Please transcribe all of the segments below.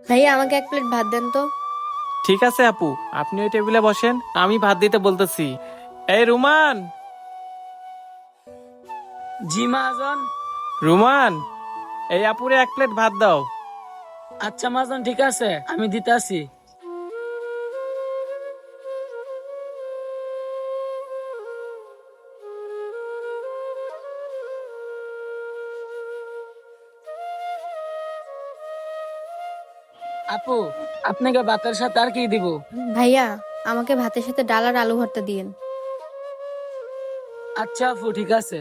ভাইয়া আমাকে এক প্লেট ভাত দেন তো। ঠিক আছে আপু, আপনি ওই টেবিলে বসেন, আমি ভাত দিতে বলতেছি। এই রুমান, জি মহাজন। রুমান, এই আপুরে এক প্লেট ভাত দাও। আচ্ছা মহাজন, ঠিক আছে, আমি দিতে আসি। আপু, আপনাকে ভাতের সাথে আর কি দিব? ভাইয়া আমাকে ভাতের সাথে ডাল আর আলু ভর্তা দিয়েন। আচ্ছা আপু, ঠিক আছে।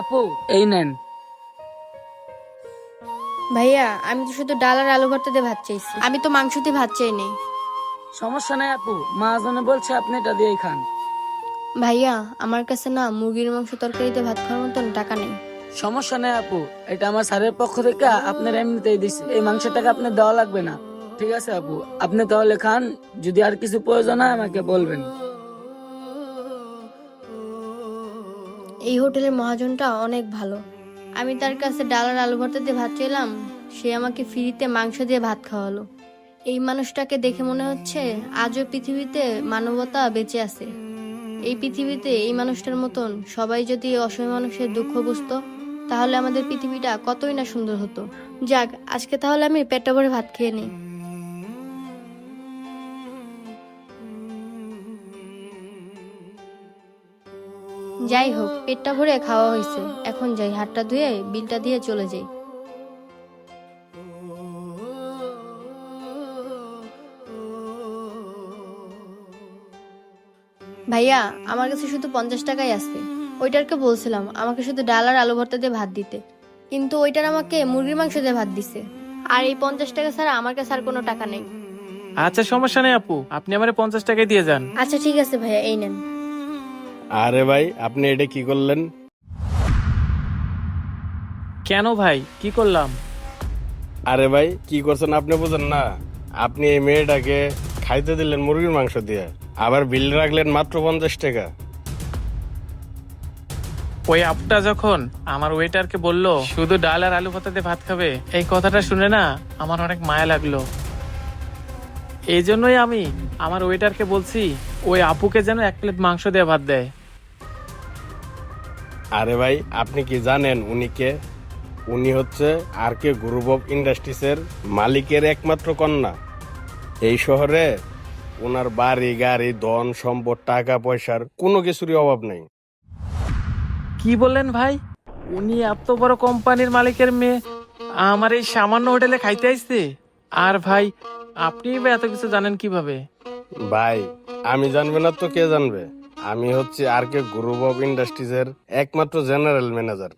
আপু, এই নেন। ভাইয়া আমি তো শুধু ডাল আর আলু ভর্তা দিয়ে ভাত চাইছি, আমি তো মাংস দিয়ে ভাত চাই নেই। সমস্যা নাই আপু, মহাজনে বলছে আপনি এটা দিয়েই খান। ভাইয়া আমার কাছে না মুরগির মাংস তরকারিতে ভাত খাওয়ার মতন টাকা নেই। সমস্যা নাই আপু, এটা আমার স্যারের পক্ষ থেকে আপনার এমনিতেই দিছি, এই মাংসের টাকা আপনার দেওয়া লাগবে না। ঠিক আছে আপু, আপনি তাহলে খান, যদি আর কিছু প্রয়োজন হয় আমাকে বলবেন। এই হোটেলের মহাজনটা অনেক ভালো। আমি তার কাছে ডাল আর আলু ভর্তা দিয়ে ভাত চাইলাম, সে আমাকে ফ্রিতে মাংস দিয়ে ভাত খাওয়ালো। এই মানুষটাকে দেখে মনে হচ্ছে আজও পৃথিবীতে মানবতা বেঁচে আছে। এই পৃথিবীতে এই মানুষটার মতন সবাই যদি অসহায় মানুষের দুঃখ বুঝতো, তাহলে আমাদের পৃথিবীটা কতই না সুন্দর হতো। যাক, আজকে তাহলে আমি পেটটা ভরে ভাত খেয়ে নিই। যাই হোক, পেটটা ভরে খাওয়া হয়েছে, এখন যাই হাতটা ধুয়ে বিলটা দিয়ে চলে যাই। ভাইয়া আমার কাছে শুধু 50 টাকাই আছে। ওইটারকে বলছিলাম আমাকে শুধু ডাল আর আলু ভর্তা দিয়ে ভাত দিতে, কিন্তু ওইটার আমাকে মুরগির মাংস দিয়ে ভাত দিছে। আর এই 50 টাকা ছাড়া আমার কাছে আর কোনো টাকা নেই। আচ্ছা সমস্যা নেই আপু, আপনি আমারে 50 টাকায় দিয়ে যান। আচ্ছা ঠিক আছে ভাইয়া, এই নেন। আরে ভাই, আপনি এটা কি করলেন? কেন ভাই, কি করলাম? আরে ভাই, কি করছেন আপনি বুঝেন না? আপনি এই মেয়েটাকে খাইতে দিলেন মুরগির মাংস দিয়ে, আবার বিল রাখলেন মাত্র 50 টাকা। ওই আপুটা যখন আমার ওয়েটারকে বললো শুধু ডাল আর আলু ভর্তা দিয়ে ভাত খাবে, এই কথাটা শুনে না আমার অনেক মায়া লাগলো। এই জন্যই আমি আমার ওয়েটারকে বলছি ওই আপুকে যেন এক প্লেট মাংস দিয়ে ভাত দেয়। আরে ভাই, আপনি কি জানেন উনি কে? উনি হচ্ছে আর কে গ্রুপ অফ ইন্ডাস্ট্রিজের মালিকের একমাত্র কন্যা। এই শহরে ওনার বাড়ি গাড়ি ধন সম্পদ টাকা পয়সার কোনো কিছুরই অভাব নেই। কি বললেন ভাই? উনি এত বড় কোম্পানির মালিকের মেয়ে আমার এই সামান্য হোটেলে খাইতে আসছে? আর ভাই, আপনি বা এত কিছু জানেন কিভাবে? ভাই, আমি জানবে না তো কে জানবে? আমি হচ্ছে আর কে গ্রুপ অফ ইন্ডাস্ট্রিজের একমাত্র জেনারেল ম্যানেজার।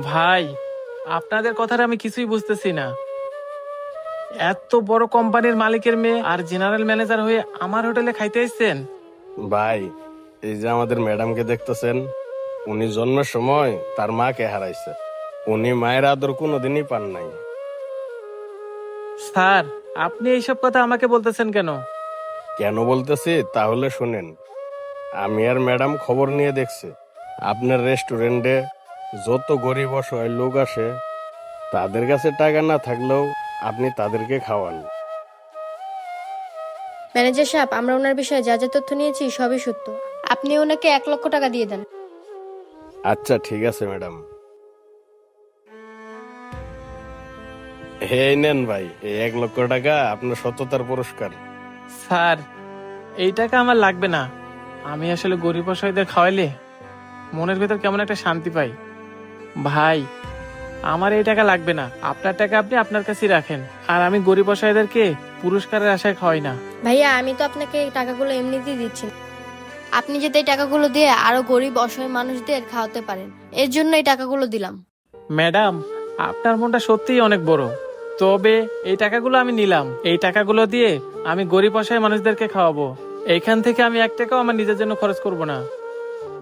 ভাই, আপনাদের কথাটা আমি কিছুই বুঝতেছি না। এত বড় কোম্পানির মালিকের মেয়ে আর জেনারেল ম্যানেজার হয়ে আমার হোটেলে খাইতে আসছেন? ভাই, এই যে আমাদের ম্যাডামকে দেখতেছেন, উনি জন্মের সময় তার মাকে হারাইছে। উনি মায়ের আদর কোনোদিনই পান নাই। স্যার, আপনি এইসব কথা আমাকে বলতেছেন কেন? কেন বলতেছি তাহলে শুনেন। আমি আর ম্যাডাম খবর নিয়ে দেখছি, আপনার রেস্টুরেন্টে যত গরিব অসহায় লোক আসে, তাদের কাছে টাকা না থাকলেও আপনি তাদেরকে খাওয়ান। ম্যানেজার সাহেব, আমরা ওনার বিষয়ে যা যা তথ্য নিয়েছি সবই সত্য। আপনি ওনাকে 1 লক্ষ টাকা দিয়ে দেন। আচ্ছা ঠিক আছে ম্যাডাম। হে নেন ভাই, এই 1 লক্ষ টাকা আপনার সততার পুরস্কার। স্যার, এই টাকা আমার লাগবে না। আমি আসলে গরিব অসহায়দের খাওয়াইলে মনের ভেতর কেমন একটা শান্তি পাই। ভাই, আমার এই টাকা লাগবে না, আপনার টাকা আপনি আপনার কাছেই রাখেন। আর আমি গরিব অসহায়দেরকে পুরস্কারের আশায় খাওয়াই না। ভাইয়া আমি তো আপনাকে এই টাকাগুলো এমনিতেই দিচ্ছি না। আপনি যাতে এই টাকাগুলো দিয়ে আরো গরিব অসহায় মানুষদের খাওয়াতে পারেন, এর জন্য এই টাকাগুলো দিলাম। ম্যাডাম, আপনার মনটা সত্যিই অনেক বড়। তবে এই টাকাগুলো আমি নিলাম, এই টাকাগুলো দিয়ে আমি গরিব অসহায় মানুষদেরকে খাওয়াবো। এইখান থেকে আমি 1 টাকাও আমার নিজের জন্য খরচ করব না।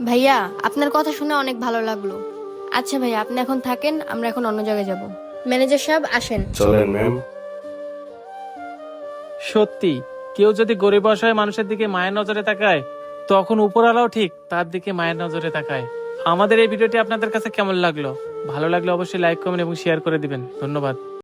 ভাইয়া আপনার কথা শুনে অনেক ভালো লাগলো। আচ্ছা ভাইয়া, আপনি এখন থাকেন, আমরা এখন অন্য জায়গায় যাব। ম্যানেজার সাহেব আসেন। চলেন ম্যাম। সত্যি, কেউ যদি গরিব অসহায় মানুষের দিকে মায়ের নজরে তাকায়, তখন উপরওয়ালাও ঠিক তার দিকে মায়ের নজরে তাকায়। আমাদের এই ভিডিওটি আপনাদের কাছে কেমন লাগলো? ভালো লাগলে অবশ্যই লাইক কমেন্ট এবং শেয়ার করে দিবেন। ধন্যবাদ।